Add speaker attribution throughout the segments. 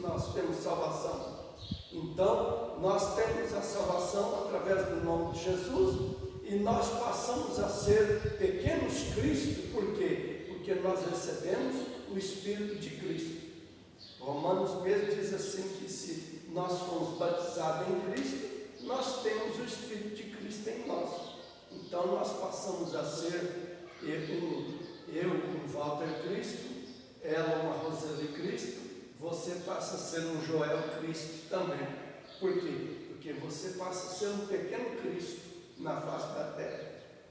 Speaker 1: nós temos salvação. Então, nós temos a salvação através do nome de Jesus e nós passamos a ser pequenos Cristo. Por quê? Porque nós recebemos o Espírito de Cristo. Romanos mesmo diz assim que se nós formos batizados em Cristo, nós temos o Espírito de Cristo em nós. Então nós passamos a ser eu um Walter Cristo, ela uma Roseli Cristo, você passa a ser um Joel Cristo também. Por quê? Porque você passa a ser um pequeno Cristo na face da terra,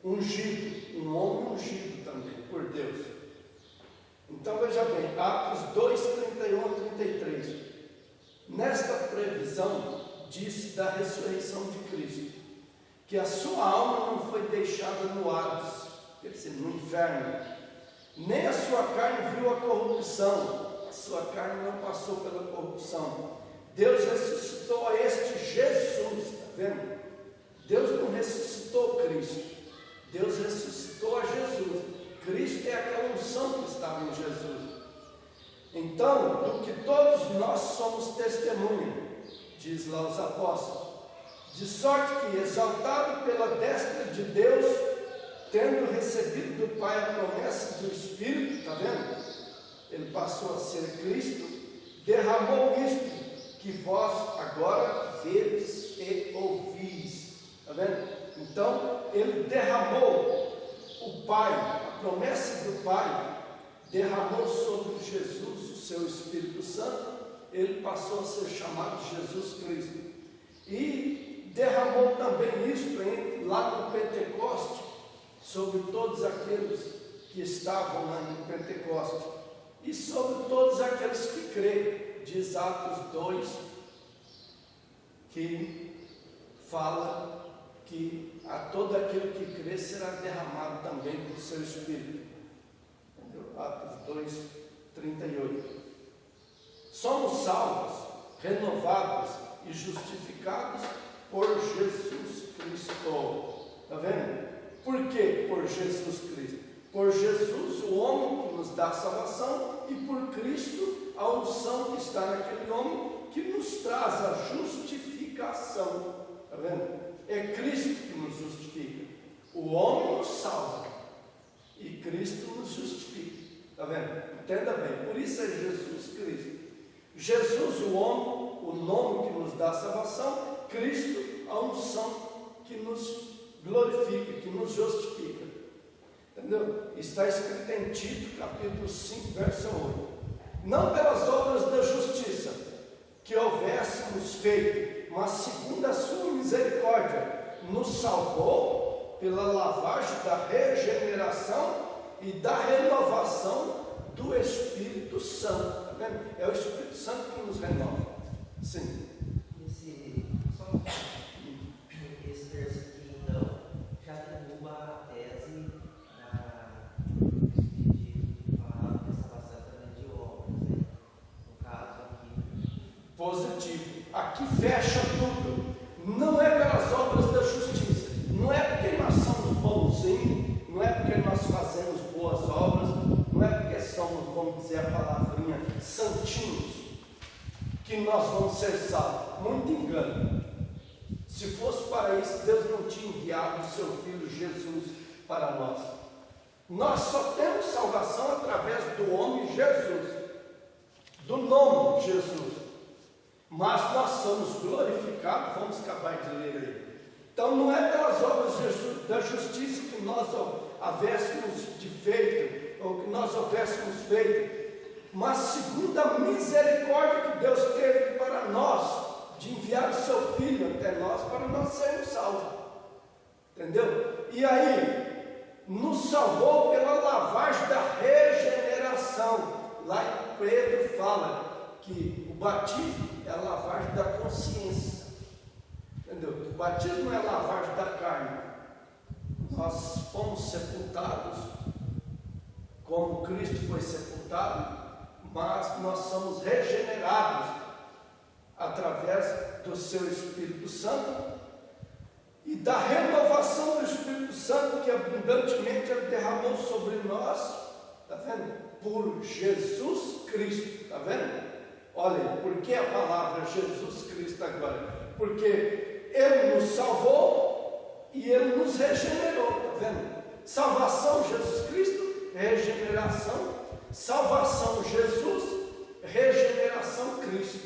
Speaker 1: ungido, um homem ungido também por Deus. Então veja bem, Atos 2, 31 a 33. Nesta previsão diz da ressurreição de Cristo, que a sua alma não foi deixada no Hades, quer dizer, no inferno, nem a sua carne viu a corrupção, a sua carne não passou pela corrupção. Deus ressuscitou a este Jesus, está vendo? Deus não ressuscitou Cristo, Deus ressuscitou a Jesus. Cristo é aquela unção que estava em Jesus. Então, do que todos nós somos testemunha, diz lá os apóstolos, de sorte que, exaltado pela destra de Deus, tendo recebido do Pai a promessa do Espírito, está vendo? Ele passou a ser Cristo, derramou isto que vós agora vedes e ouvis, está vendo? Então, ele derramou o Pai, a promessa do Pai, derramou sobre Jesus o seu Espírito Santo, ele passou a ser chamado Jesus Cristo. E derramou também isto lá no Pentecoste, sobre todos aqueles que estavam lá no Pentecoste, e sobre todos aqueles que creem, diz Atos 2, que fala que a todo aquele que crê será derramado também por seu Espírito. Atos 2, 38. Somos salvos, renovados e justificados por Jesus Cristo. Está vendo? Por quê? Por Jesus Cristo. Por Jesus, o homem que nos dá salvação, e por Cristo, a unção que está naquele homem, que nos traz a justificação. Está vendo? É Cristo que nos justifica. O homem nos salva e Cristo nos justifica. Está vendo? Entenda bem. Por isso é Jesus Cristo. Jesus, o homem, o nome que nos dá salvação. Cristo, a unção que nos glorifica, que nos justifica. Entendeu? Está escrito em Tito, capítulo 5, verso 8. Não pelas obras da justiça que houvéssemos feito, mas segundo a sua misericórdia, nos salvou pela lavagem da regeneração e da renovação do Espírito Santo. Tá vendo? É o Espírito Santo que nos renova. Sim.
Speaker 2: Esse verso aqui, então, já derruba a tese de falar que a salvação também de obras, né? No caso aqui.
Speaker 1: Positivo. Aqui fecha tudo. Não é pelas obras da justiça. Não é porque nós somos bonzinhos, não é porque nós fazemos boas obras, não é porque somos, vamos dizer a palavrinha, santinhos, que nós vamos ser salvos. Muito engano. Se fosse para isso, Deus não tinha enviado o seu Filho Jesus para nós. Nós só temos salvação através do homem Jesus, do nome Jesus. Mas nós somos glorificados, vamos acabar de ler aí. Então não é pelas obras da justiça que nós houvéssemos de feito, ou que nós houvéssemos feito, mas segundo a misericórdia que Deus teve para nós, de enviar o seu Filho até nós, para nós sermos salvos. Entendeu? E aí, nos salvou pela lavagem da regeneração. Lá em Pedro fala que o batismo é a lavagem da consciência. Entendeu? O batismo não é a lavagem da carne. Nós fomos sepultados, como Cristo foi sepultado, mas nós somos regenerados através do seu Espírito Santo e da renovação do Espírito Santo que abundantemente ele derramou sobre nós, está vendo? Por Jesus Cristo, está vendo? Olha, por que a palavra Jesus Cristo agora? Porque Ele nos salvou e Ele nos regenerou, está vendo? Salvação, Jesus Cristo, regeneração. Salvação, Jesus, regeneração, Cristo.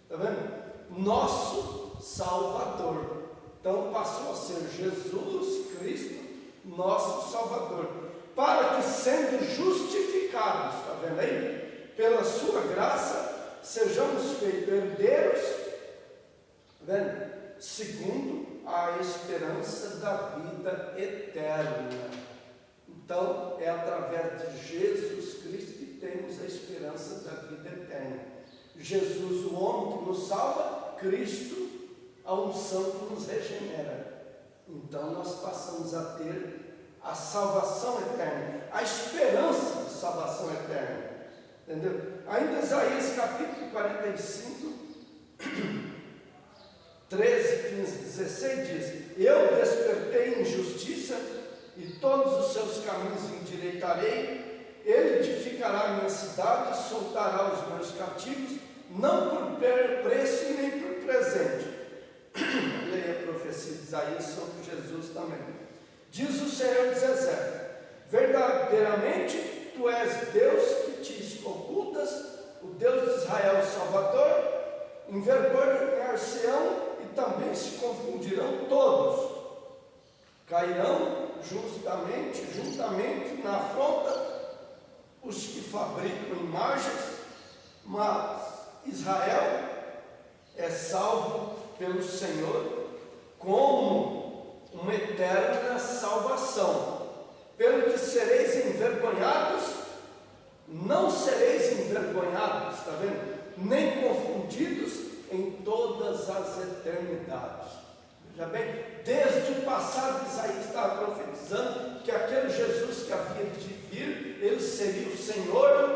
Speaker 1: Está vendo? Nosso Salvador. Então passou a ser Jesus Cristo, nosso Salvador. Para que, sendo justificados, está vendo aí? Pela sua graça, sejamos feitos herdeiros, está vendo? Segundo a esperança da vida eterna. Então, é através de Jesus Cristo que temos a esperança da vida eterna. Jesus, o homem que nos salva, Cristo, a unção que nos regenera. Então, nós passamos a ter a salvação eterna, a esperança de salvação eterna. Entendeu? Ainda Isaías capítulo 45, 13, 15, 16 diz: eu despertei em justiça e todos os seus caminhos endireitarei. Ele edificará a minha cidade, soltará os meus cativos, não por preço e nem por presente. Leia a profecia de Isaías sobre Jesus também. Diz o Senhor dos Exércitos: verdadeiramente tu és Deus que te ocultas, o Deus de Israel, Salvador. Envergonhar-se-ão e também se confundirão todos, cairão juntamente na afronta os que fabricam imagens, mas Israel é salvo pelo Senhor como uma eterna salvação. Pelo que sereis envergonhados, não sereis envergonhados, está vendo? Nem confundidos em todas as eternidades. Veja bem, desde o passado Isaías estava profetizando que aquele Jesus que havia de vir, ele seria o Senhor